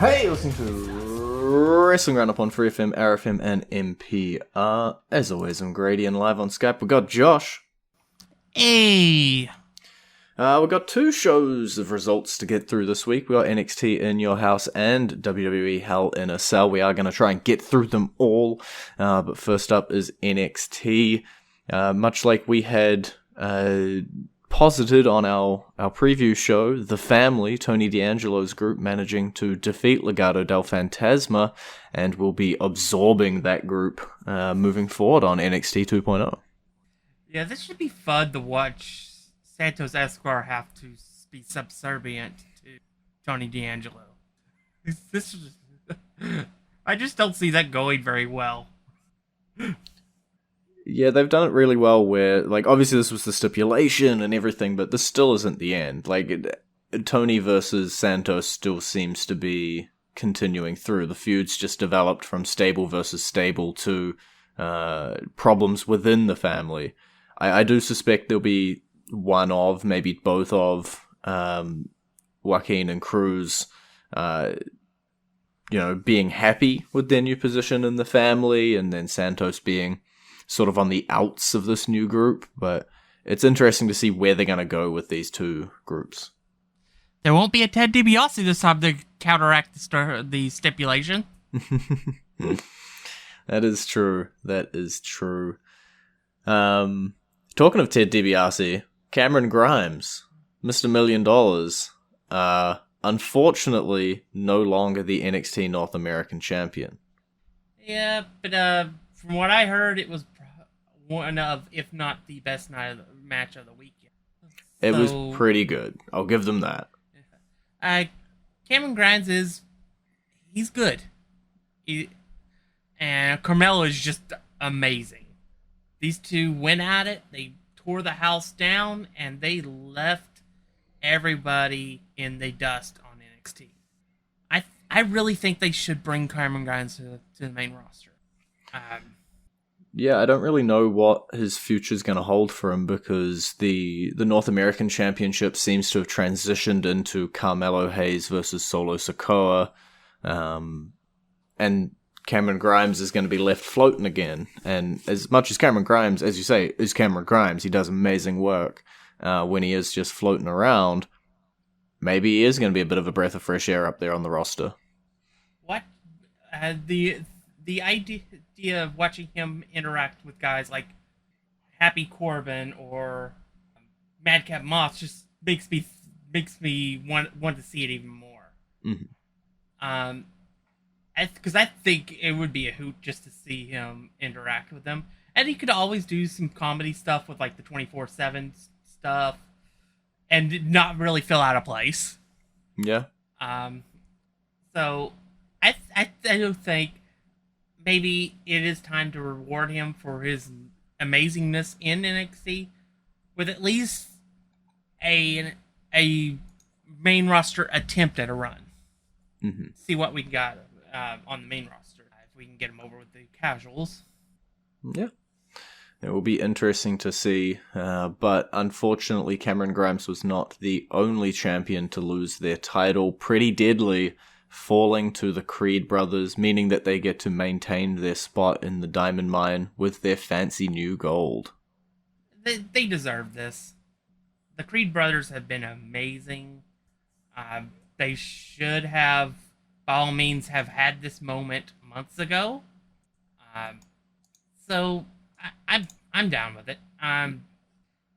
Hey, listening to Wrestling Roundup on FreeFM, ArrowFM, and MP. As always, I'm Grady, and live on Skype we got Josh. Hey! We've got two shows of results to get through this week. We got NXT In Your House and WWE Hell in a Cell. We are going to try and get through them all. But first up is NXT. Much like we had posited on our preview show, The Family, Tony D'Angelo's group, managing to defeat Legado del Fantasma, and will be absorbing that group moving forward on NXT 2.0. Yeah, this should be fun to watch Santos Escobar have to be subservient to Tony D'Angelo. This is, I just don't see that going very well. Yeah, they've done it really well where, like, obviously this was the stipulation and everything, but this still isn't the end. Like, Tony versus Santos still seems to be continuing through. The feud's just developed from stable versus stable to problems within the family. I do suspect there'll be one of, maybe both of, Joaquin and Cruz, being happy with their new position in the family, and then Santos being sort of on the outs of this new group, but it's interesting to see where they're going to go with these two groups. There won't be a Ted DiBiase this time to counteract the stipulation. That is true. Talking of Ted DiBiase, Cameron Grimes, Mr. $1 Million, unfortunately no longer the NXT North American champion. Yeah, but from what I heard, it was one of, if not the best match of the weekend. It was pretty good. I'll give them that. Cameron Grimes he's good. And Carmelo is just amazing. These two went at it, they tore the house down, and they left everybody in the dust on NXT. I really think they should bring Cameron Grimes to the main roster. Yeah, I don't really know what his future's going to hold for him, because the North American Championship seems to have transitioned into Carmelo Hayes versus Solo Sikoa, and Cameron Grimes is going to be left floating again. And as much as Cameron Grimes, as you say, is Cameron Grimes, he does amazing work when he is just floating around. Maybe he is going to be a bit of a breath of fresh air up there on the roster. What? The idea of watching him interact with guys like Happy Corbin or Madcap Moss just makes me want to see it even more. Mm-hmm. Because I think it would be a hoot just to see him interact with them, and he could always do some comedy stuff with like the 24/7 stuff, and not really feel out of place. Yeah. So I don't think maybe it is time to reward him for his amazingness in NXT with at least a main roster attempt at a run. Mm-hmm. See what we got on the main roster, if we can get him over with the casuals. Yeah. It will be interesting to see, but unfortunately Cameron Grimes was not the only champion to lose their title. Pretty Deadly falling to the Creed brothers, meaning that they get to maintain their spot in the Diamond Mine with their fancy new gold. They deserve this. The Creed brothers have been amazing. They should have, by all means, have had this moment months ago. So I'm down with it.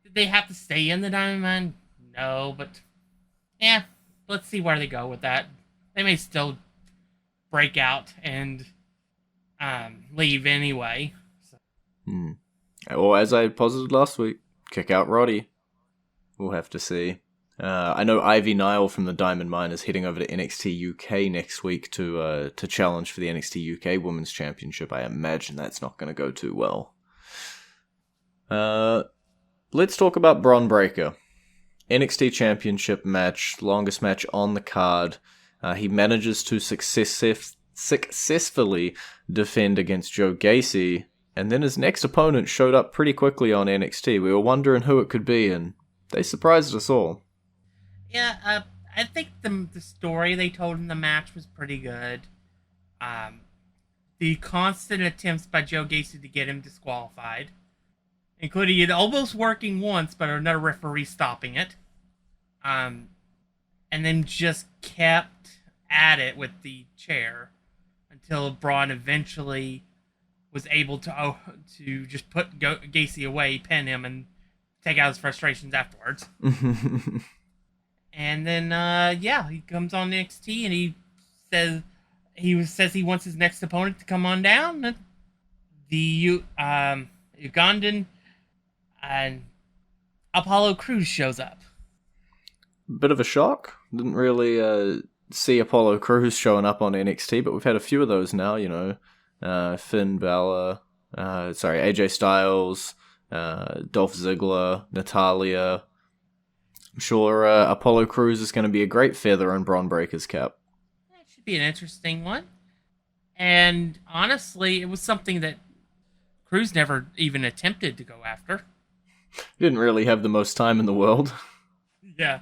Did they have to stay in the Diamond Mine? No, but yeah, let's see where they go with that. They may still break out and leave anyway. So. Or as I posited last week, kick out Roddy. We'll have to see. I know Ivy Nile from the Diamond Mine is heading over to NXT UK next week to challenge for the NXT UK Women's Championship. I imagine that's not going to go too well. Let's talk about Bron Breakker. NXT Championship match, longest match on the card. He manages to successfully defend against Joe Gacey, and then his next opponent showed up pretty quickly on NXT. We were wondering who it could be, and they surprised us all. Yeah, I think the story they told in the match was pretty good. The constant attempts by Joe Gacey to get him disqualified, including it almost working once, but another referee stopping it. And then just kept at it with the chair until Braun eventually was able to just put Gacey away, pin him, and take out his frustrations afterwards. And then, he comes on NXT and he says he wants his next opponent to come on down. The Ugandan and Apollo Crews shows up. Bit of a shock. Didn't really see Apollo Crews showing up on NXT, but we've had a few of those now. Finn Balor, AJ Styles, Dolph Ziggler, Natalya. I'm sure Apollo Crews is going to be a great feather in Braun Breaker's cap. That should be an interesting one. And honestly, it was something that Crews never even attempted to go after. He didn't really have the most time in the world. Yeah.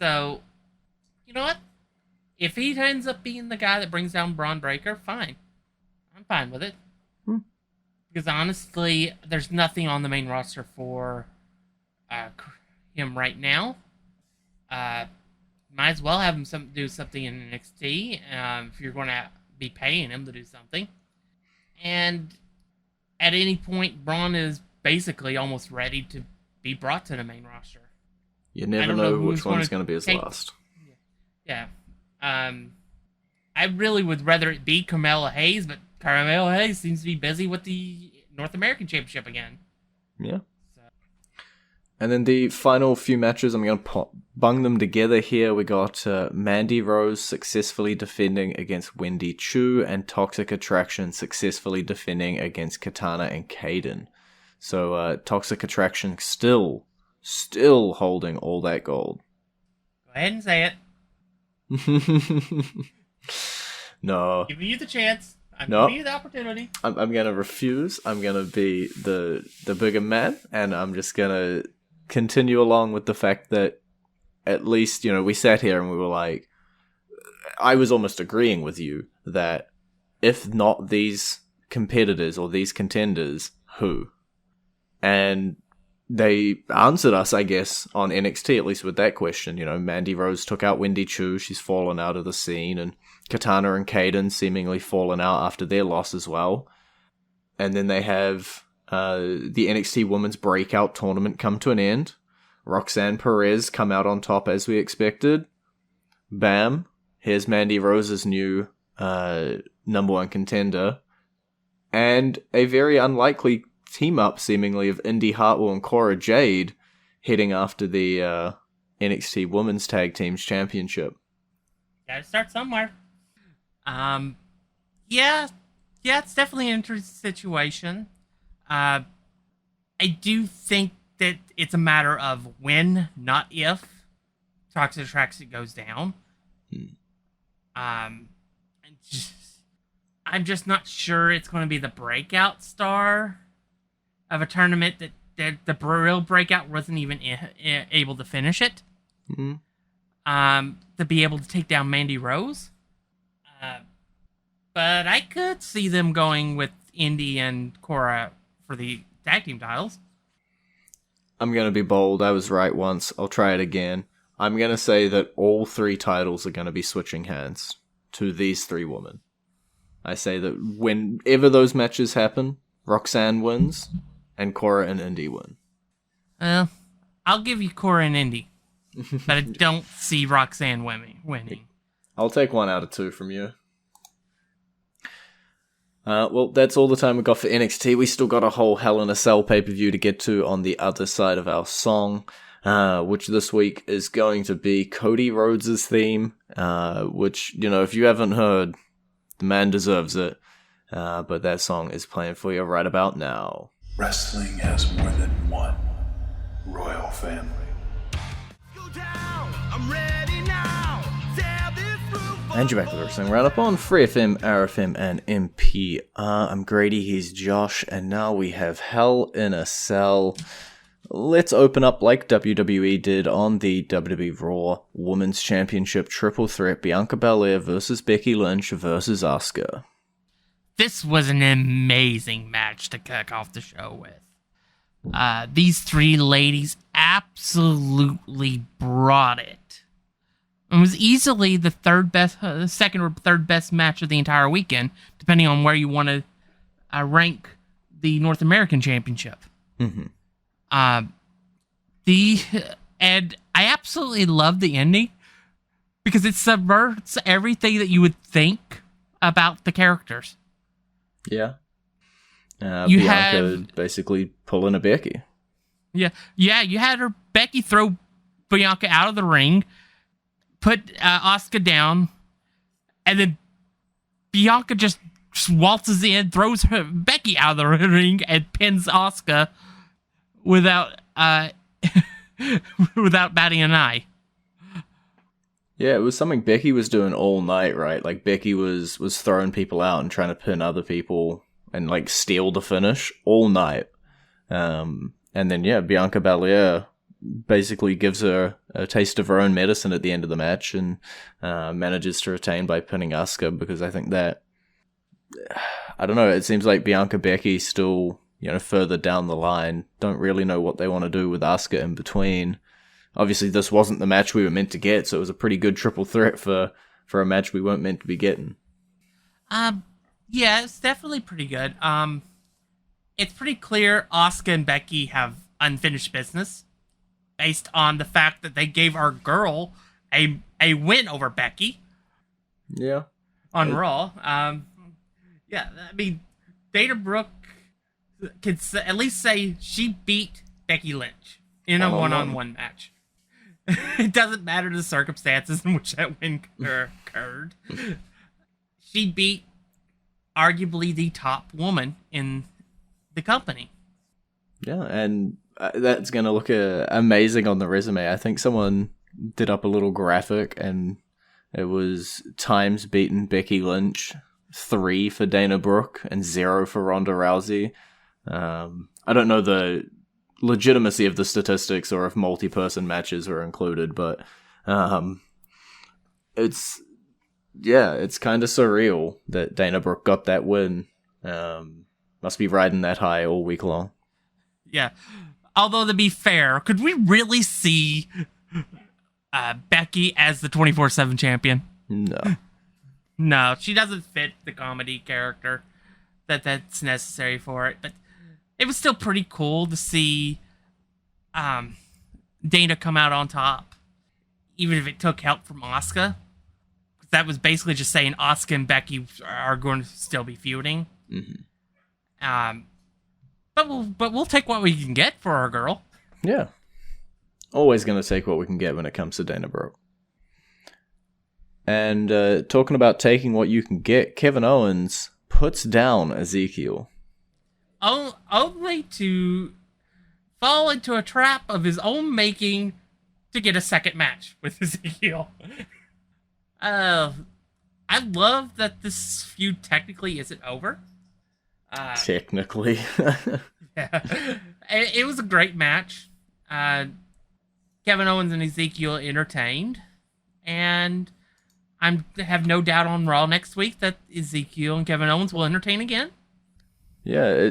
So, you know what? If he ends up being the guy that brings down Braun Breaker, fine. I'm fine with it. Because honestly, there's nothing on the main roster for him right now. Might as well have him do something in NXT if you're going to be paying him to do something. And at any point, Braun is basically almost ready to be brought to the main roster. You never know which one's going to be his last. Yeah. I really would rather it be Carmelo Hayes, but Carmelo Hayes seems to be busy with the North American Championship again. Yeah. So. And then the final few matches, I'm going to bung them together here. We got Mandy Rose successfully defending against Wendy Chu, and Toxic Attraction successfully defending against Katana and Kaden. So Toxic Attraction still holding all that gold. Go ahead and say it. No. Giving you the chance. Giving you the opportunity. I'm going to refuse. I'm going to be the bigger man, and I'm just going to continue along with the fact that at least, we sat here and we were like, I was almost agreeing with you that if not these competitors or these contenders, who? And they answered us, I guess, on NXT, at least with that question. Mandy Rose took out Wendy Chu. She's fallen out of the scene. And Katana and Kaden seemingly fallen out after their loss as well. And then they have the NXT Women's Breakout Tournament come to an end. Roxanne Perez come out on top as we expected. Bam. Here's Mandy Rose's new number one contender. And a very unlikely team-up, seemingly, of Indy Hartwell and Cora Jade heading after the NXT Women's Tag Teams Championship. Gotta start somewhere. Yeah, it's definitely an interesting situation. I do think that it's a matter of when, not if, Toxic Attraction goes down. I'm just not sure it's going to be the breakout star of a tournament that the real breakout wasn't even able to finish it. To be able to take down Mandy Rose. But I could see them going with Indy and Cora for the tag team titles. I'm going to be bold. I was right once. I'll try it again. I'm going to say that all three titles are going to be switching hands to these three women. I say that whenever those matches happen, Roxanne wins and Cora and Indy win. Well, I'll give you Cora and Indy, but I don't see Roxanne winning. I'll take 1 out of 2 from you. Well, that's all the time we've got for NXT. We still got a whole Hell in a Cell pay-per-view to get to on the other side of our song, which this week is going to be Cody Rhodes' theme, which, if you haven't heard, the man deserves it. But that song is playing for you right about now. Wrestling has more than one royal family. Go down, I'm ready now. Tear this roof And you're back with Wrestling Roundup on FreeFM, ArrowFM, and MP. I'm Grady, he's Josh, and now we have Hell in a Cell. let's open up like WWE did on the WWE Raw Women's Championship Triple Threat: Bianca Belair versus Becky Lynch versus Asuka. This was an amazing match to kick off the show with. These three ladies absolutely brought it. It was easily the second or third best match of the entire weekend, depending on where you want to rank the North American Championship. Mm-hmm. And I absolutely love the ending because it subverts everything that you would think about the characters. Yeah. You Bianca basically pulling a Becky. Yeah, you had Becky throw Bianca out of the ring, put Asuka down, and then Bianca just waltzes in, throws Becky out of the ring, and pins Asuka without batting an eye. Yeah, it was something Becky was doing all night, right? Like, Becky was throwing people out and trying to pin other people and, like, steal the finish all night. And then, yeah, Bianca Belair basically gives her a taste of her own medicine at the end of the match and manages to retain by pinning Asuka, because I think that, I don't know, it seems like Bianca Becky still, further down the line, don't really know what they want to do with Asuka in between. Obviously, this wasn't the match we were meant to get, so it was a pretty good triple threat for a match we weren't meant to be getting. Yeah, it's definitely pretty good. It's pretty clear Asuka and Becky have unfinished business based on the fact that they gave our girl a win over Becky. Yeah. On Raw. Yeah, I mean, Dana Brooke can at least say she beat Becky Lynch in a one-on-one match. It doesn't matter the circumstances in which that win occurred. She beat arguably the top woman in the company. Yeah, and that's going to look amazing on the resume. I think someone did up a little graphic, and it was times beaten Becky Lynch, 3 for Dana Brooke, and 0 for Ronda Rousey. I don't know the legitimacy of the statistics or if multi-person matches were included, but it's kind of surreal that Dana Brooke got that win. Must be riding that high all week long. Yeah. Although, to be fair, could we really see Becky as the 24/7 champion? No. No, she doesn't fit the comedy character that's necessary for it. But it was still pretty cool to see Dana come out on top, even if it took help from Asuka. That was basically just saying Asuka and Becky are going to still be feuding. Mm-hmm. But we'll take what we can get for our girl. Yeah. Always going to take what we can get when it comes to Dana Brooke. And talking about taking what you can get, Kevin Owens puts down Ezekiel. Only to fall into a trap of his own making to get a second match with Ezekiel. I love that this feud technically isn't over. Technically. Yeah. It was a great match. Kevin Owens and Ezekiel entertained. And I have no doubt on Raw next week that Ezekiel and Kevin Owens will entertain again. Yeah,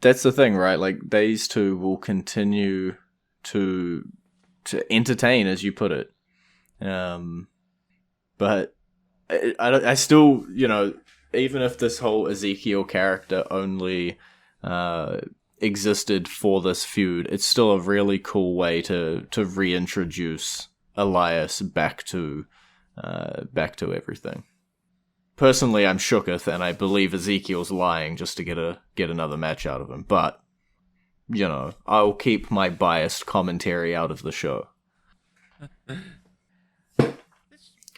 that's the thing, right? Like, these two will continue to entertain, as you put it. But I still, even if this whole Ezekiel character only existed for this feud, it's still a really cool way to reintroduce Elias back to everything. Personally, I'm shooketh, and I believe Ezekiel's lying just to get another match out of him. But I'll keep my biased commentary out of the show.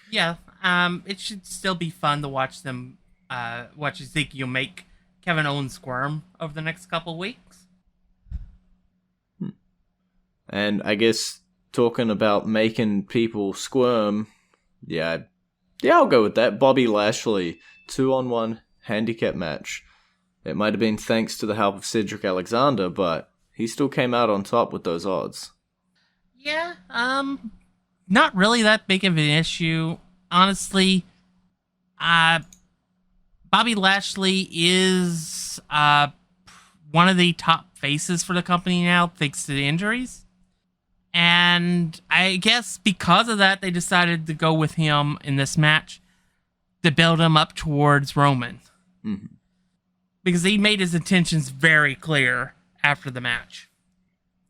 Yeah, it should still be fun to watch them watch Ezekiel make Kevin Owens squirm over the next couple weeks. And I guess talking about making people squirm, yeah, I'll go with that. Bobby Lashley, 2-on-1 handicap match. It might have been thanks to the help of Cedric Alexander, but he still came out on top with those odds. Yeah, not really that big of an issue. Honestly, Bobby Lashley is one of the top faces for the company now, thanks to the injuries. And I guess because of that, they decided to go with him in this match to build him up towards Roman. Mm-hmm. Because he made his intentions very clear after the match.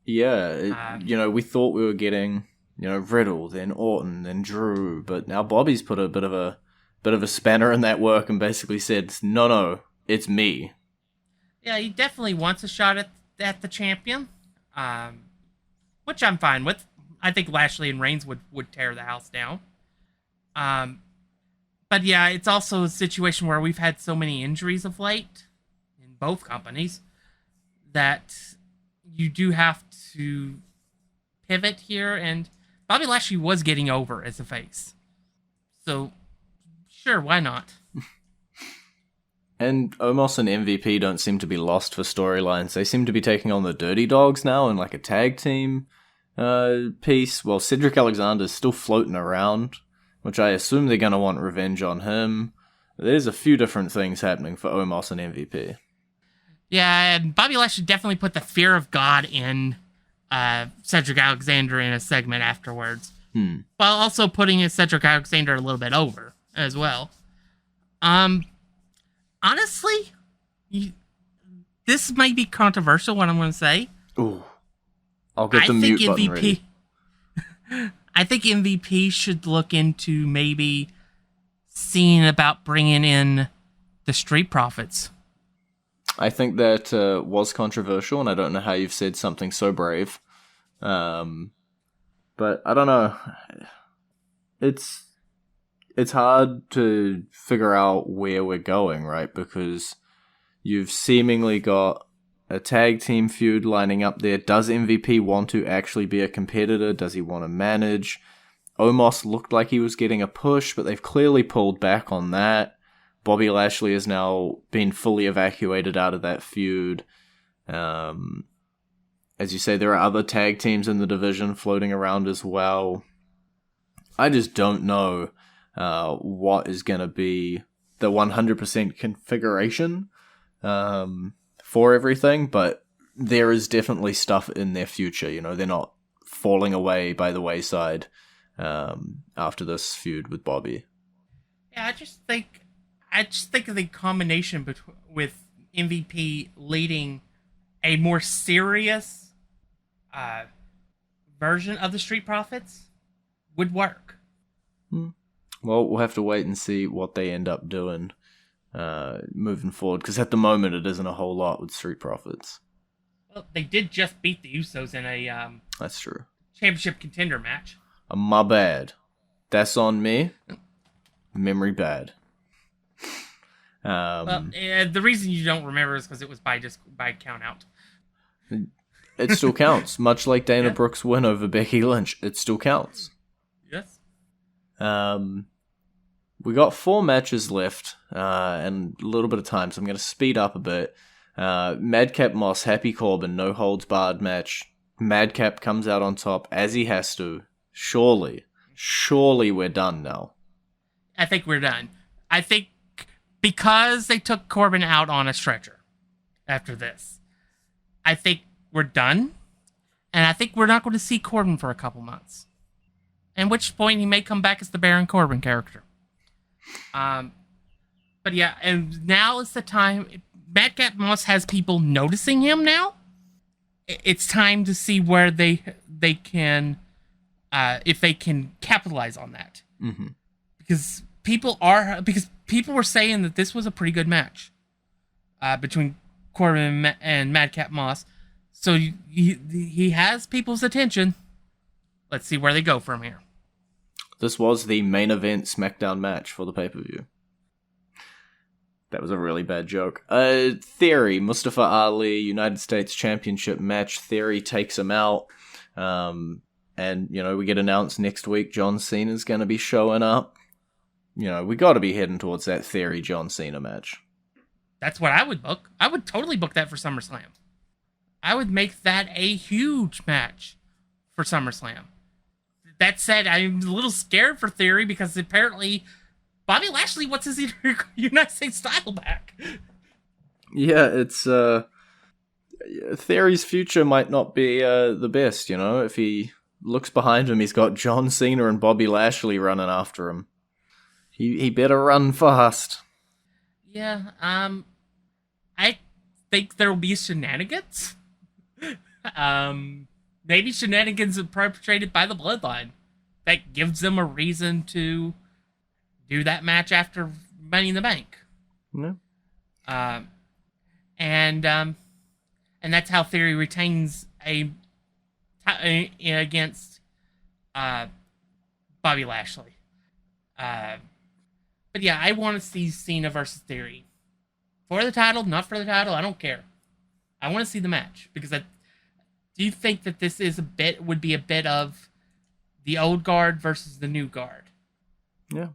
Yeah, we thought we were getting, Riddle, then Orton, then Drew, but now Bobby's put a bit of a spanner in that work and basically said, no, it's me. Yeah, he definitely wants a shot at the champion, which I'm fine with. I think Lashley and Reigns would tear the house down. But yeah, it's also a situation where we've had so many injuries of late in both companies that you do have to pivot here, and Bobby Lashley was getting over as a face. So, sure, why not? And Omos and MVP don't seem to be lost for storylines. They seem to be taking on the Dirty Dogs now in like a tag team piece. Well, Cedric Alexander's still floating around, which I assume they're going to want revenge on him. There's a few different things happening for Omos and MVP. Yeah, and Bobby Lashley definitely put the fear of God in Cedric Alexander in a segment afterwards. While also putting Cedric Alexander a little bit over as well. Honestly, this might be controversial, what I'm going to say. Ooh. I'll get the mute button ready. I think MVP should look into maybe seeing about bringing in the Street Profits. I think that was controversial, and I don't know how you've said something so brave. But I don't know. It's hard to figure out where we're going, right? Because you've seemingly got a tag team feud lining up there. Does MVP want to actually be a competitor? Does he want to manage? Omos looked like he was getting a push, but they've clearly pulled back on that. Bobby Lashley has now been fully evacuated out of that feud. As you say, there are other tag teams in the division floating around as well. I just don't know what is going to be the 100% configuration for everything, but there is definitely stuff in their future. They're not falling away by the wayside after this feud with Bobby. Yeah, I just think of the combination with MVP leading a more serious version of the Street Profits would work. Well, we'll have to wait and see what they end up doing moving forward, because at the moment it isn't a whole lot with Street Profits. Well, they did just beat the Usos in a That's true. championship contender match. My bad. That's on me. Memory bad. The reason you don't remember is because it was by count out. It still counts. Much like Dana Brooke's win over Becky Lynch, it still counts. Yes. We got 4 matches left, and a little bit of time, so I'm going to speed up a bit. Madcap Moss, Happy Corbin, no holds barred match. Madcap comes out on top, as he has to. Surely we're done now. I think we're done. I think because they took Corbin out on a stretcher after this, I think we're done. And I think we're not going to see Corbin for a couple months. At which point he may come back as the Baron Corbin character. But yeah, and now is the time. Madcap Moss has people noticing him now. It's time to see where they can, if they can capitalize on that. Mm-hmm. Because people were saying that this was a pretty good match between Corbin and Madcap Moss. So he has people's attention. Let's see where they go from here. This was the main event SmackDown match for the pay-per-view. That was a really bad joke. Theory, Mustafa Ali, United States Championship match. Theory takes him out. And, we get announced next week John Cena's going to be showing up. We got to be heading towards that Theory John Cena match. That's what I would book. I would totally book that for SummerSlam. I would make that a huge match for SummerSlam. That said, I'm a little scared for Theory because apparently Bobby Lashley wants his United States title back. Yeah, it's Theory's future might not be the best, you know. If he looks behind him, he's got John Cena and Bobby Lashley running after him. He better run fast. Yeah, I think there will be shenanigans. Maybe shenanigans are perpetrated by the Bloodline that gives them a reason to do that match after Money in the Bank. No. And that's how Theory retains against Bobby Lashley. But yeah, I want to see Cena versus Theory. For the title, not for the title, I don't care. I want to see the match because do you think that this would be a bit of the old guard versus the new guard? Yeah.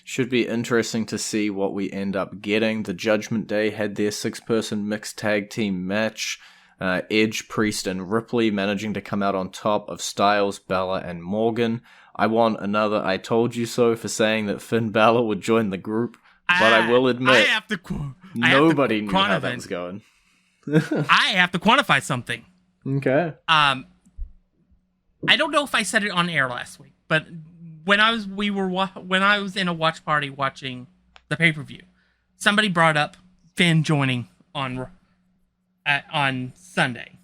Should be interesting to see what we end up getting. The Judgment Day had their 6-person mixed tag team match. Edge, Priest, and Ripley managing to come out on top of Styles, Balor, and Morgan. I want another I told you so for saying that Finn Balor would join the group, but I will admit, nobody knew how that was going. I have to quantify something. Okay. I don't know if I said it on air last week, but when I was in a watch party watching the pay-per-view, somebody brought up Finn joining on Sunday.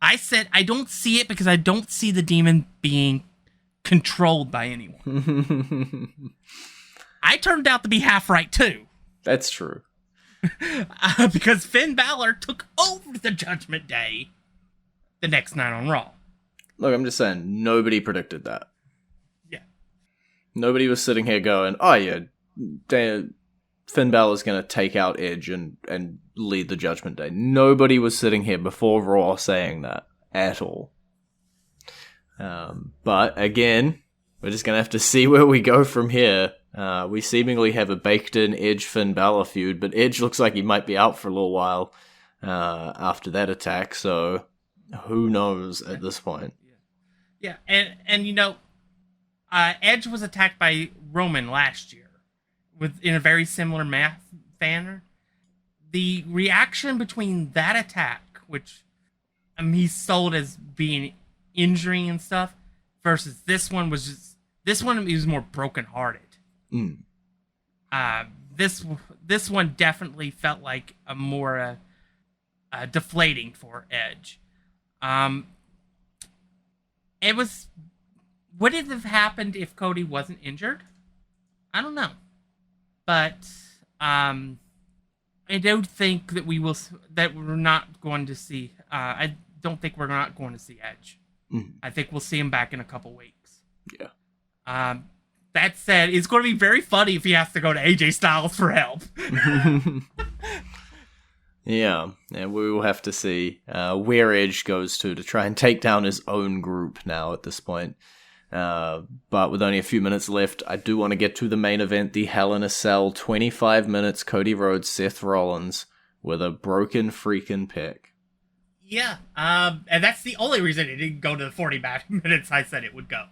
I said I don't see it because I don't see the demon being controlled by anyone. I turned out to be half right too. That's true. Because Finn Balor took over the Judgment Day the next night on Raw. Look, I'm just saying, nobody predicted that. Yeah. Nobody was sitting here going, oh yeah, Finn Balor's going to take out Edge and lead the Judgment Day. Nobody was sitting here before Raw saying that at all. But again, we're just going to have to see where we go from here. We seemingly have a baked-in Edge-Finn Balor feud, but Edge looks like he might be out for a little while after that attack, so who knows at this point. Yeah, and you know, Edge was attacked by Roman last year in a very similar manner. The reaction between that attack, which he's sold as being injuring and stuff, versus this one was more brokenhearted. This one definitely felt like a more deflating for Edge. Would it have happened if Cody wasn't injured? I don't know, but I don't think that we're not going to see. I don't think we're not going to see Edge. I think we'll see him back in a couple weeks. Yeah. That said, it's going to be very funny if he has to go to AJ Styles for help. Yeah, and we will have to see where Edge goes to try and take down his own group now at this point. But with only a few minutes left, I do want to get to the main event, the Hell in a Cell, 25 minutes, Cody Rhodes, Seth Rollins, with a broken freaking pick. Yeah, and that's the only reason it didn't go to the 40 minutes I said it would go.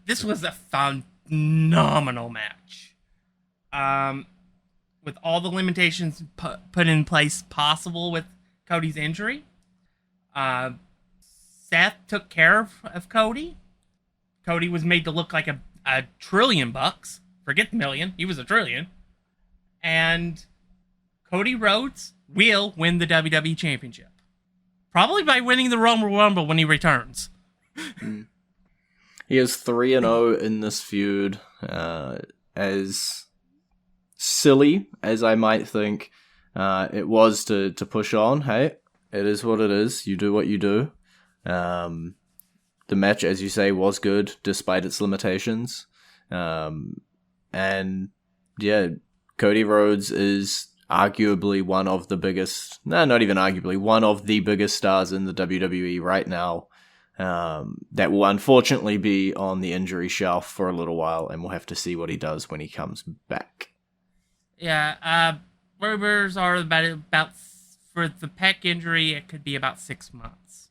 This was a phenomenal match. With all the limitations put in place possible with Cody's injury. Seth took care of Cody. Cody was made to look like a $1 trillion. Forget the million. He was $1 trillion. And Cody Rhodes will win the WWE Championship. Probably by winning the Royal Rumble when he returns. He is 3-0 in this feud. As silly as I might think it was to push on, hey, it is what it is. You do what you do. The match, as you say, was good despite its limitations. And yeah, Cody Rhodes is arguably one of the biggest, not even arguably, one of the biggest stars in the WWE right now. That will unfortunately be on the injury shelf for a little while, and we'll have to see what he does when he comes back. Yeah, rumors are about for the pec injury, it could be about 6 months.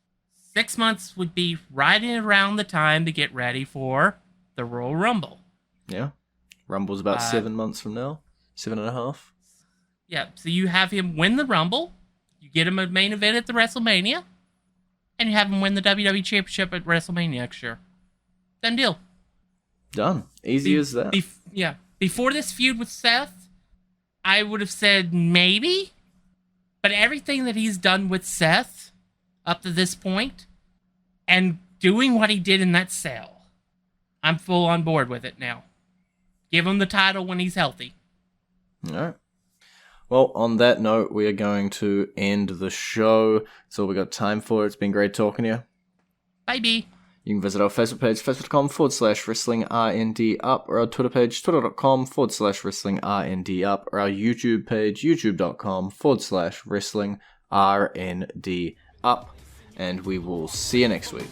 6 months would be right in around the time to get ready for the Royal Rumble. Yeah. Rumble's about 7 months from now. 7.5. Yeah, so you have him win the Rumble, you get him a main event at the WrestleMania, and you have him win the WWE Championship at WrestleMania next year. Done deal. Done. Easy as that. Yeah. Before this feud with Seth, I would have said maybe, but everything that he's done with Seth up to this point, and doing what he did in that cell, I'm full on board with it now. Give him the title when he's healthy. All right. Well, on that note, we are going to end the show. That's all we got time for. It's been great talking to you. Bye, B. You can visit our Facebook page, facebook.com/WrestlingRNDup, or our Twitter page, twitter.com/WrestlingRNDup, or our YouTube page, youtube.com/WrestlingRNDup. And we will see you next week.